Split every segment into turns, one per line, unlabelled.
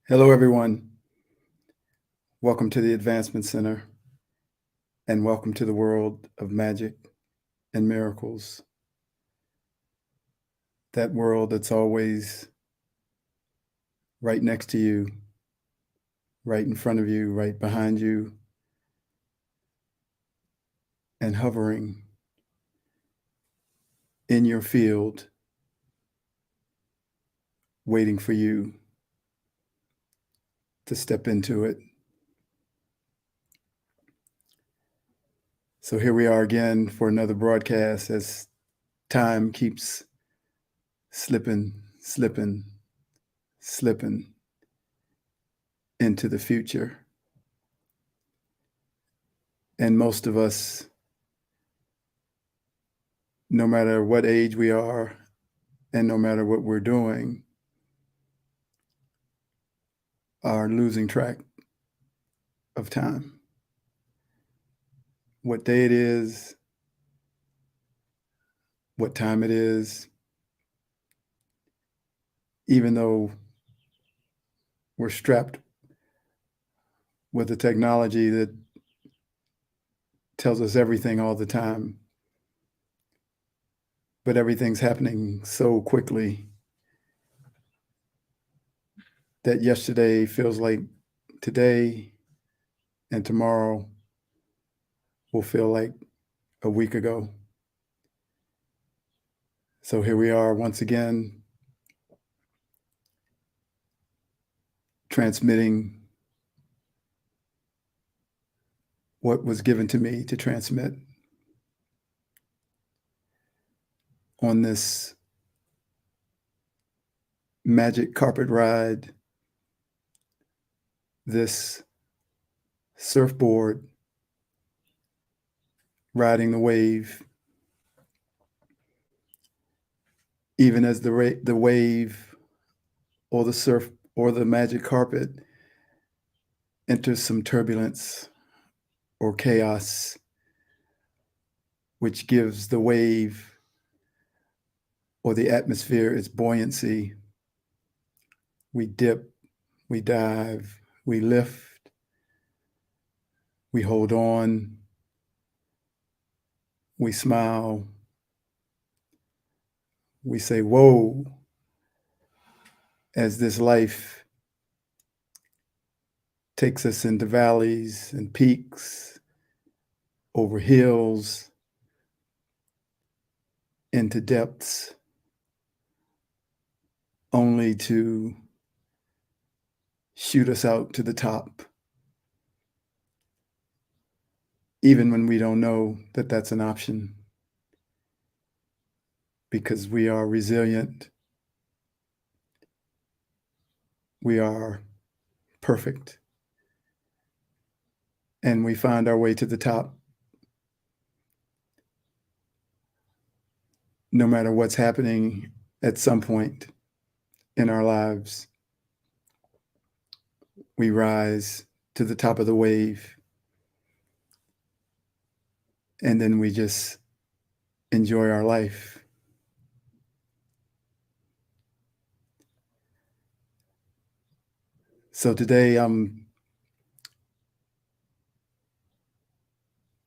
Hello, everyone. Welcome to the Advancement Center, and welcome to the world of magic and miracles. That world that's always right next to you, right in front of you, right behind you, and hovering in your field, waiting for you to step into it. So here we are again for another broadcast as time keeps slipping into the future. And most of us, no matter what age we are and no matter what we're doing, are losing track of time. What day it is, what time it is, even though we're strapped with the technology that tells us everything all the time, but everything's happening so quickly that yesterday feels like today and tomorrow will feel like a week ago. So here we are once again, transmitting what was given to me to transmit on this magic carpet ride, this surfboard, riding the wave, even as the wave or the surf or the magic carpet enters some turbulence or chaos, which gives the wave or the atmosphere its buoyancy. We dip, we dive, we lift, we hold on, we smile, we say, whoa, as this life takes us into valleys and peaks, over hills, into depths, only to shoot us out to the top, even when we don't know that that's an option, because we are resilient, we are perfect, and we find our way to the top no matter what's happening at some point in our lives. We rise to the top of the wave, and then we just enjoy our life. So today I'm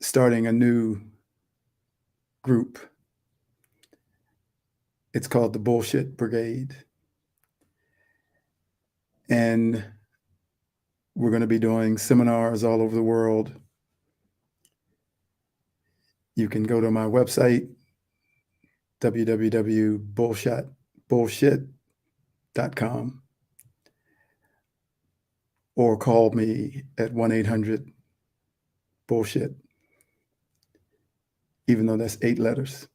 starting a new group. It's called the Bullshit Brigade. And we're going to be doing seminars all over the world. You can go to my website, www.bullshit.com, or call me at 1-800-BULLSHIT, even though that's 8 letters,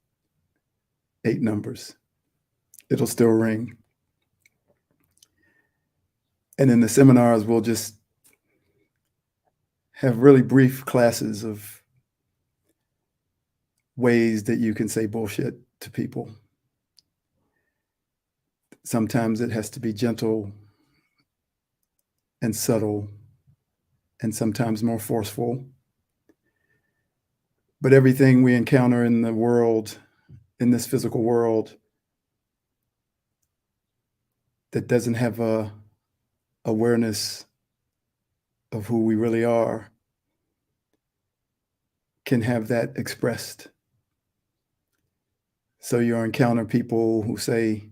8 numbers. It'll still ring. And in the seminars, we'll just have really brief classes of ways that you can say bullshit to people. Sometimes it has to be gentle and subtle, and sometimes more forceful. But everything we encounter in the world, in this physical world, that doesn't have a awareness of who we really are can have that expressed. So you'll encounter people who say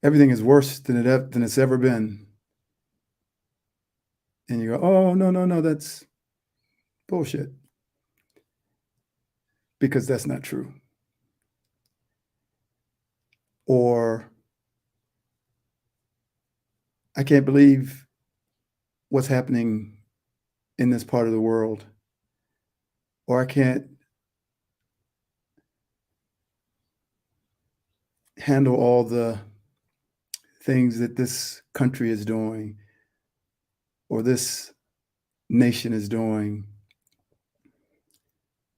everything is worse than it's ever been. And you go, oh, no, no, no, that's bullshit. Because that's not true. Or I can't believe what's happening in this part of the world. Or I can't handle all the things that this country is doing or this nation is doing.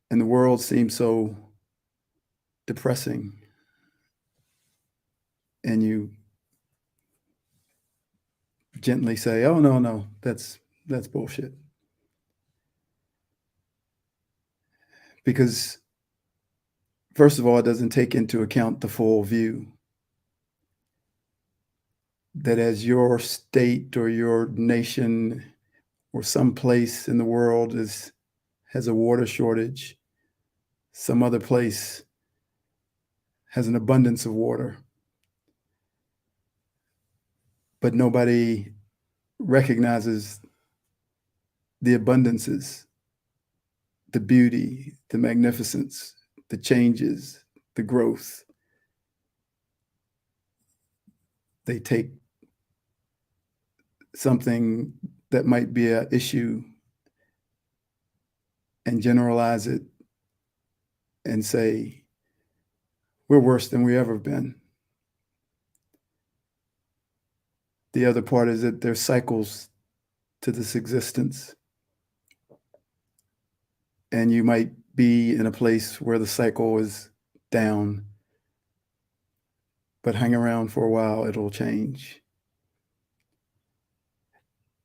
And the world seems so depressing. And you gently say, oh, no, no, that's bullshit. Because first of all, it doesn't take into account the full view. That as your state or your nation or some place in the world has a water shortage, some other place has an abundance of water, but nobody recognizes the abundances, the beauty, the magnificence, the changes, the growth. They take something that might be an issue and generalize it and say, we're worse than we ever been. The other part is that there's cycles to this existence. And you might be in a place where the cycle is down, but hang around for a while, it'll change.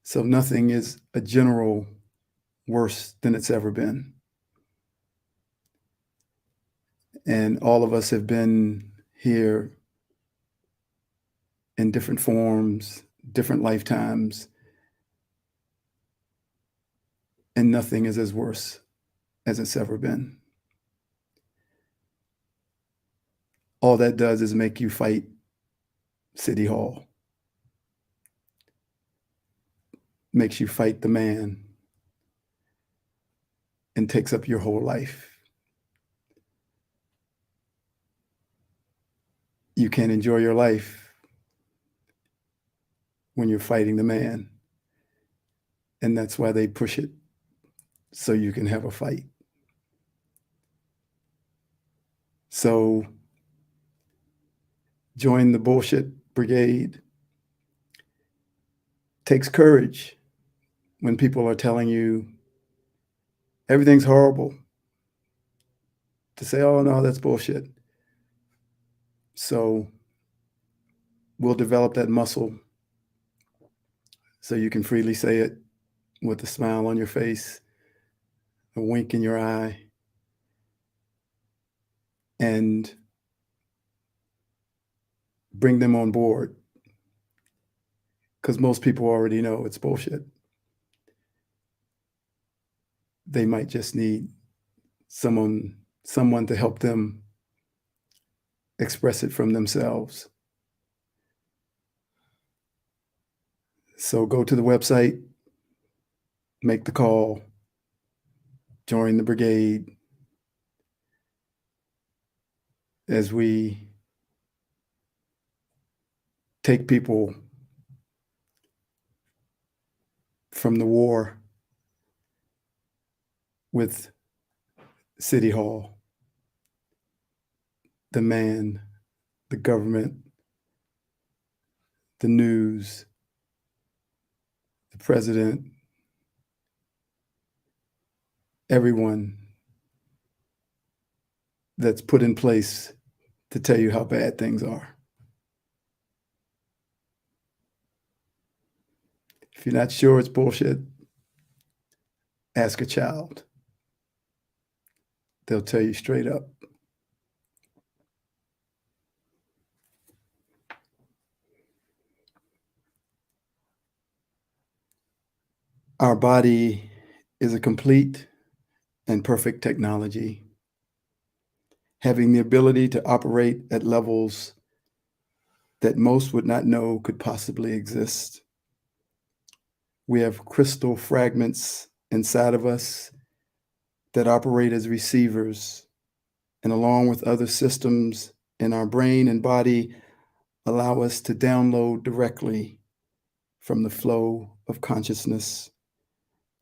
So nothing is a general worse than it's ever been. And all of us have been here in different forms, different lifetimes, and nothing is as worse as it's ever been. All that does is make you fight City Hall, makes you fight the man, and takes up your whole life. You can't enjoy your life when you're fighting the man. And that's why they push it, so you can have a fight. So join the bullshit brigade. Takes courage when people are telling you everything's horrible to say, oh, no, that's bullshit. So we'll develop that muscle so you can freely say it with a smile on your face, a wink in your eye, and bring them on board. Because most people already know it's bullshit. They might just need someone to help them express it from themselves. So go to the website, make the call, join the brigade as we take people from the war with City Hall, the man, the government, the news, the president, everyone that's put in place to tell you how bad things are. If you're not sure it's bullshit, ask a child. They'll tell you straight up. Our body is a complete and perfect technology, having the ability to operate at levels that most would not know could possibly exist. We have crystal fragments inside of us that operate as receivers, and along with other systems in our brain and body, allow us to download directly from the flow of consciousness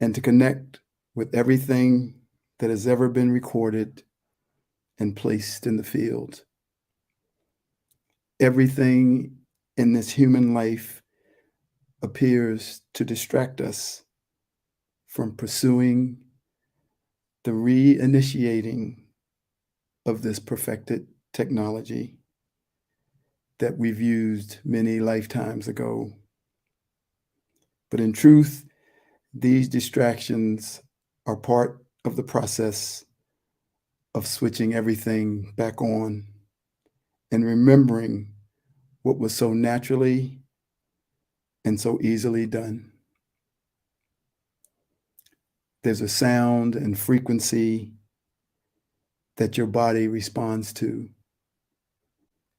and to connect with everything that has ever been recorded and placed in the field. Everything in this human life appears to distract us from pursuing the reinitiating of this perfected technology that we've used many lifetimes ago. But in truth, these distractions are part of the process of switching everything back on and remembering what was so naturally and so easily done. There's a sound and frequency that your body responds to.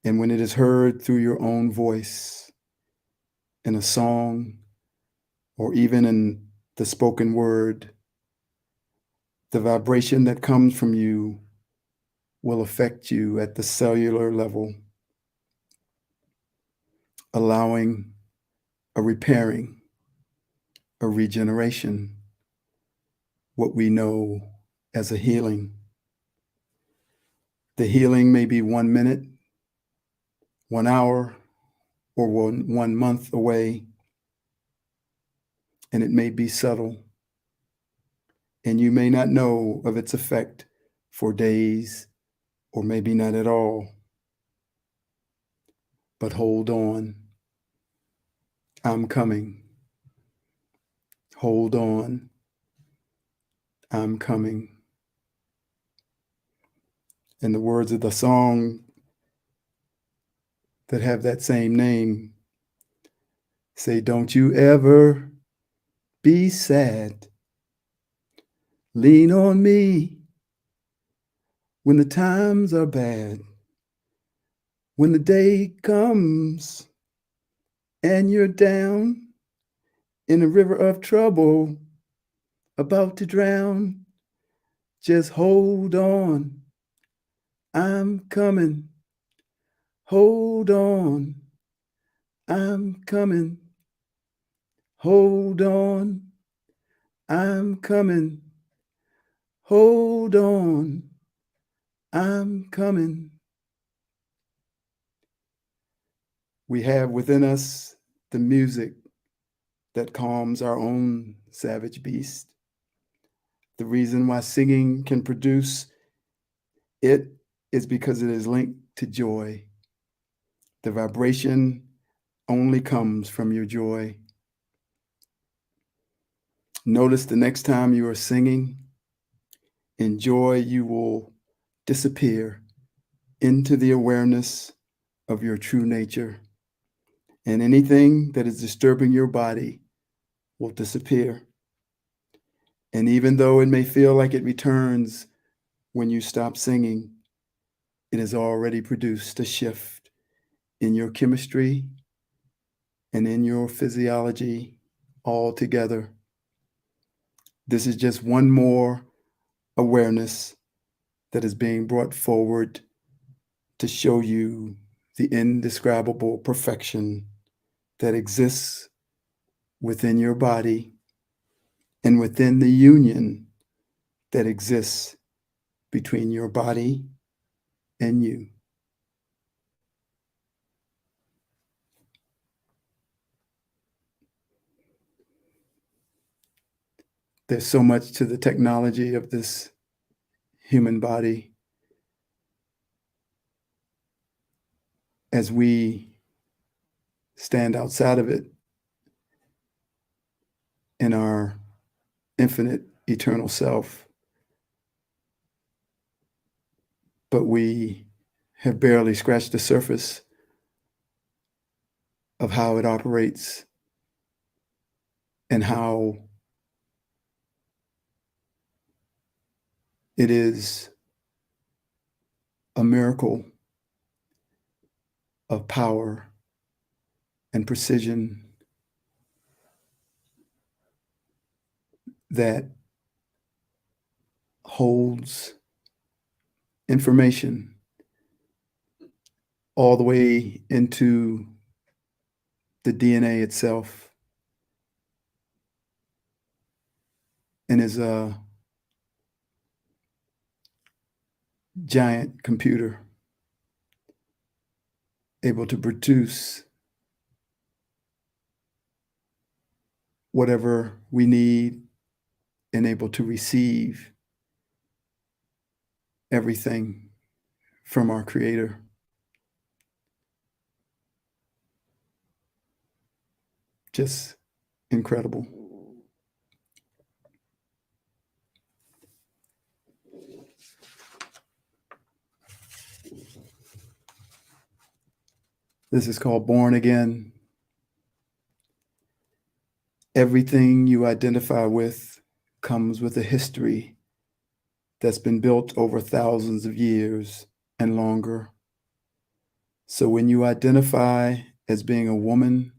And when it is heard through your own voice, in a song, or even in the spoken word, the vibration that comes from you will affect you at the cellular level, allowing a repairing, a regeneration, what we know as a healing. The healing may be 1 minute, 1 hour, or one month away, and it may be subtle, and you may not know of its effect for days or maybe not at all. But hold on. I'm coming. Hold on. I'm coming. In the words of the song that have that same name, say, don't you ever be sad. Lean on me when the times are bad. When the day comes and you're down in a river of trouble, about to drown, just hold on. I'm coming. Hold on. I'm coming. Hold on. I'm coming. Hold on. I'm coming. We have within us the music that calms our own savage beast. The reason why singing can produce it is because it is linked to joy. The vibration only comes from your joy. Notice the next time you are singing, in joy you will disappear into the awareness of your true nature, and anything that is disturbing your body will disappear. And even though it may feel like it returns when you stop singing, it has already produced a shift in your chemistry and in your physiology altogether. This is just one more awareness that is being brought forward to show you the indescribable perfection that exists within your body and within the union that exists between your body and you. There's so much to the technology of this human body. As we stand outside of it in our infinite eternal self, but we have barely scratched the surface of how it operates and how It is a miracle of power and precision that holds information all the way into the DNA itself and is a giant computer able to produce whatever we need and able to receive everything from our Creator. Just incredible. This is called Born Again. Everything you identify with comes with a history that's been built over thousands of years and longer. So when you identify as being a woman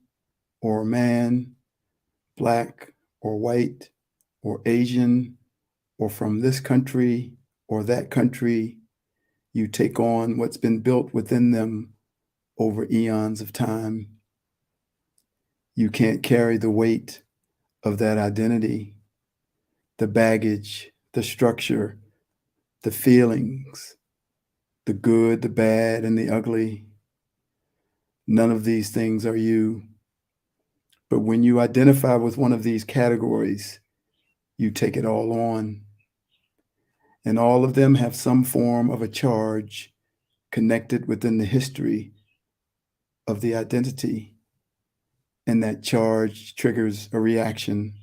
or a man, Black or white or Asian, or from this country or that country, you take on what's been built within them over eons of time. You can't carry the weight of that identity, the baggage, the structure, the feelings, the good, the bad, and the ugly. None of these things are you. But when you identify with one of these categories, you take it all on. And all of them have some form of a charge connected within the history of the identity. And that charge triggers a reaction,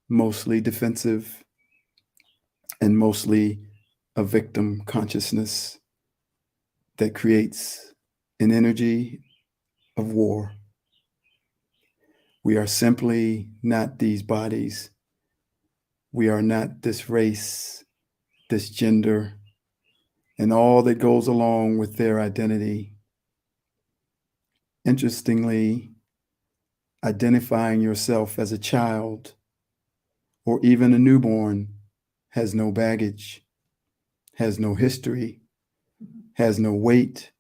mostly defensive and mostly a victim consciousness that creates an energy of war. We are simply not these bodies. We are not this race, this gender, and all that goes along with their identity. Interestingly, identifying yourself as a child or even a newborn has no baggage, has no history, has no weight,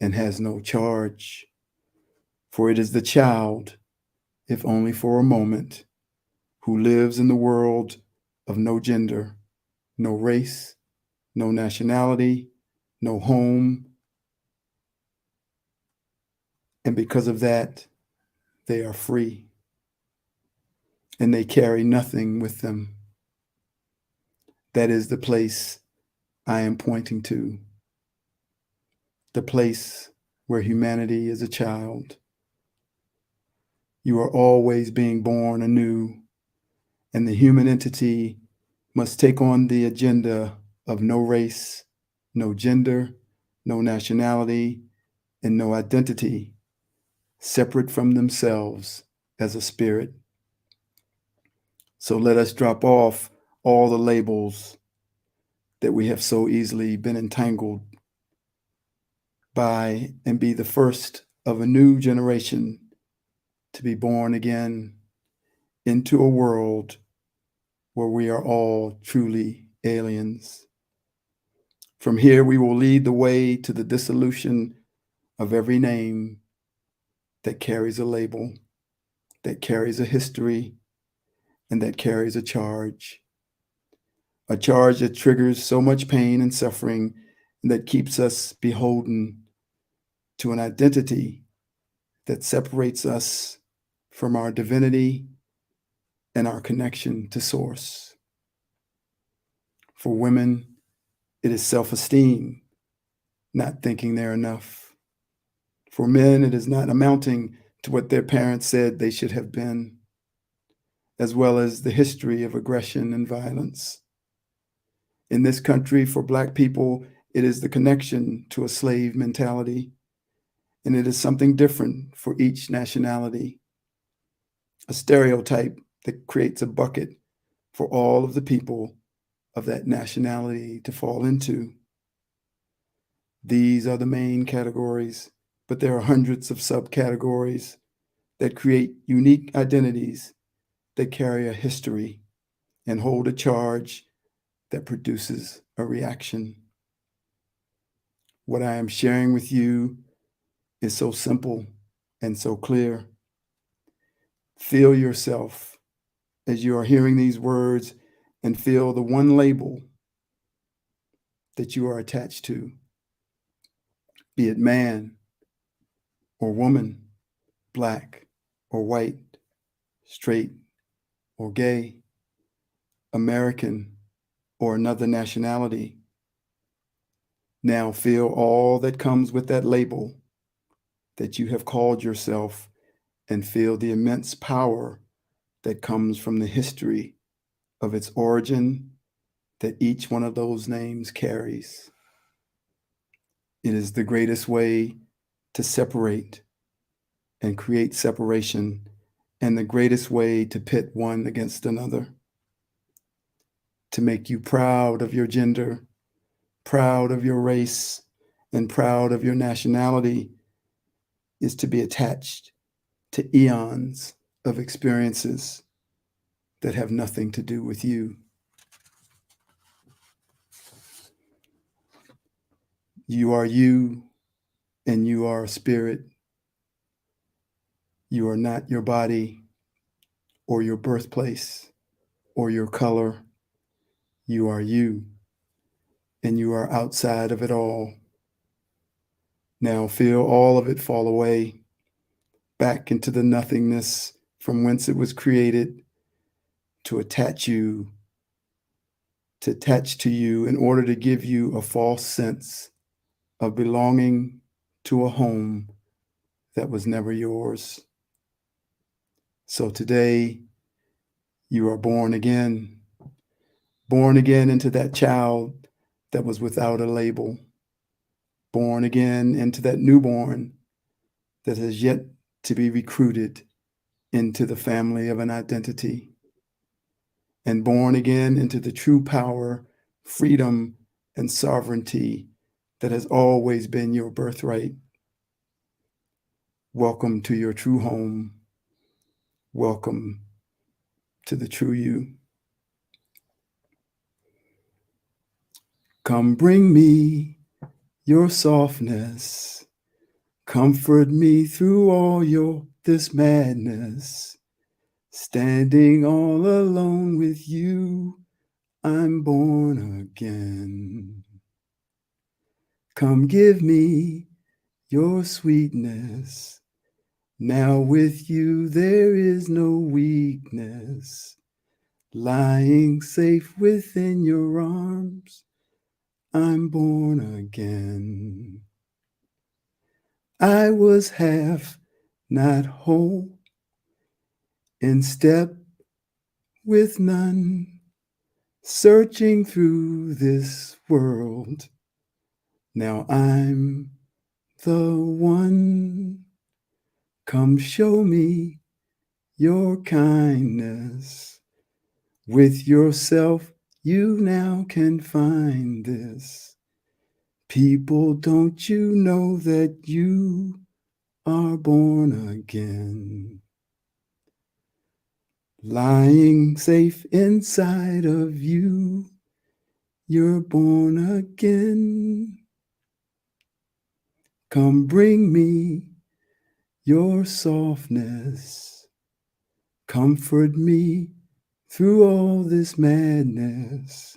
and has no charge. For it is the child, if only for a moment, who lives in the world of no gender, no race, no nationality, no home. And because of that, they are free. And they carry nothing with them. That is the place I am pointing to. The place where humanity is a child. You are always being born anew, and the human entity must take on the agenda of no race, no gender, no nationality, and no identity, separate from themselves as a spirit. So let us drop off all the labels that we have so easily been entangled by and be the first of a new generation to be born again into a world where we are all truly aliens. From here, we will lead the way to the dissolution of every name that carries a label, that carries a history, and that carries a charge that triggers so much pain and suffering and that keeps us beholden to an identity that separates us from our divinity and our connection to Source. For women, it is self-esteem, not thinking they're enough. For men, it is not amounting to what their parents said they should have been, as well as the history of aggression and violence. In this country, for Black people, it is the connection to a slave mentality, and it is something different for each nationality. A stereotype that creates a bucket for all of the people of that nationality to fall into. These are the main categories, but there are hundreds of subcategories that create unique identities that carry a history and hold a charge that produces a reaction. What I am sharing with you is so simple and so clear. Feel yourself as you are hearing these words and feel the one label that you are attached to, be it man or woman, black or white, straight or gay, American or another nationality. Now feel all that comes with that label that you have called yourself, and feel the immense power that comes from the history of its origin that each one of those names carries. It is the greatest way to separate and create separation, and the greatest way to pit one against another. To make you proud of your gender, proud of your race, and proud of your nationality is to be attached to eons of experiences that have nothing to do with you. You are you, and you are a spirit. You are not your body or your birthplace or your color. You are you, and you are outside of it all. Now feel all of it fall away, back into the nothingness from whence it was created, to attach to you in order to give you a false sense of belonging to a home that was never yours. So today, you are born again into that child that was without a label, born again into that newborn that has yet to be recruited into the family of an identity, and born again into the true power, freedom, and sovereignty that has always been your birthright. Welcome to your true home. Welcome to the true you. Come bring me your softness. Comfort me through all this madness. Standing all alone with you, I'm born again. Come give me your sweetness. Now with you there is no weakness. Lying safe within your arms, I'm born again. I was half, not whole, in step with none, searching through this world. Now I'm the one. Come show me your kindness. With yourself, you now can find this. People, don't you know that you are born again? Lying safe inside of you, you're born again. Come bring me your softness. Comfort me through all this madness.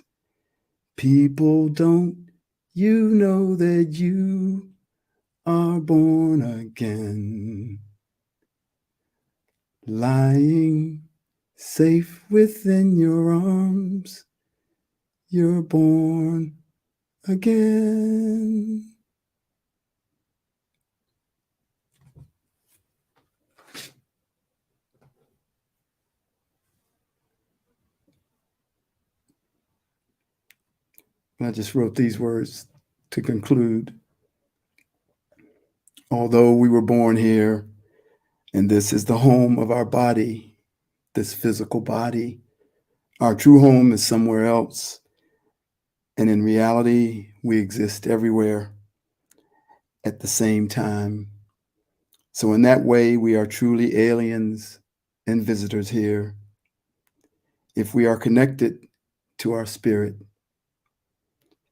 People, don't you know that you are born again? Lying safe within your arms, you're born again. And I just wrote these words to conclude. Although we were born here, and this is the home of our body, this physical body, our true home is somewhere else, And in reality, we exist everywhere at the same time. So in that way, we are truly aliens and visitors here. If we are connected to our spirit,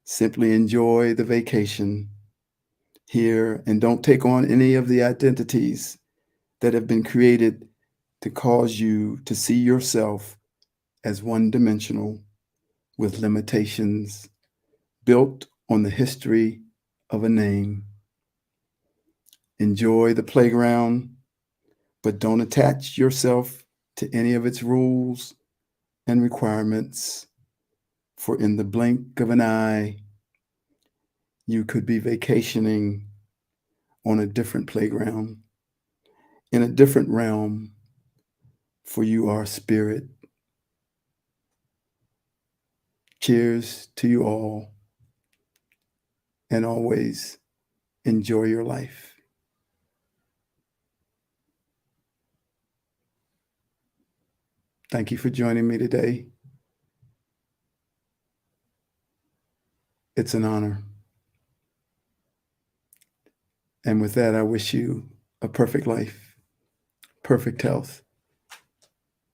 simply enjoy the vacation here and don't take on any of the identities that have been created to cause you to see yourself as one-dimensional with limitations built on the history of a name. Enjoy the playground, but don't attach yourself to any of its rules and requirements, for in the blink of an eye, you could be vacationing on a different playground, in a different realm, for you are spirit. Cheers to you all, and always enjoy your life. Thank you for joining me today. It's an honor. And with that, I wish you a perfect life, perfect health,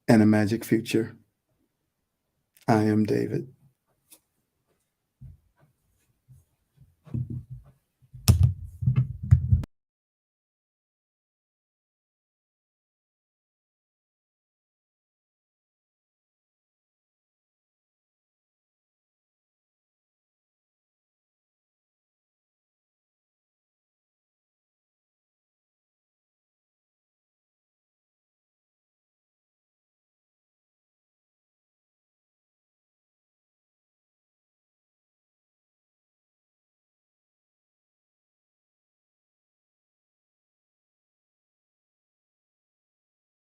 and a magic future. I am David.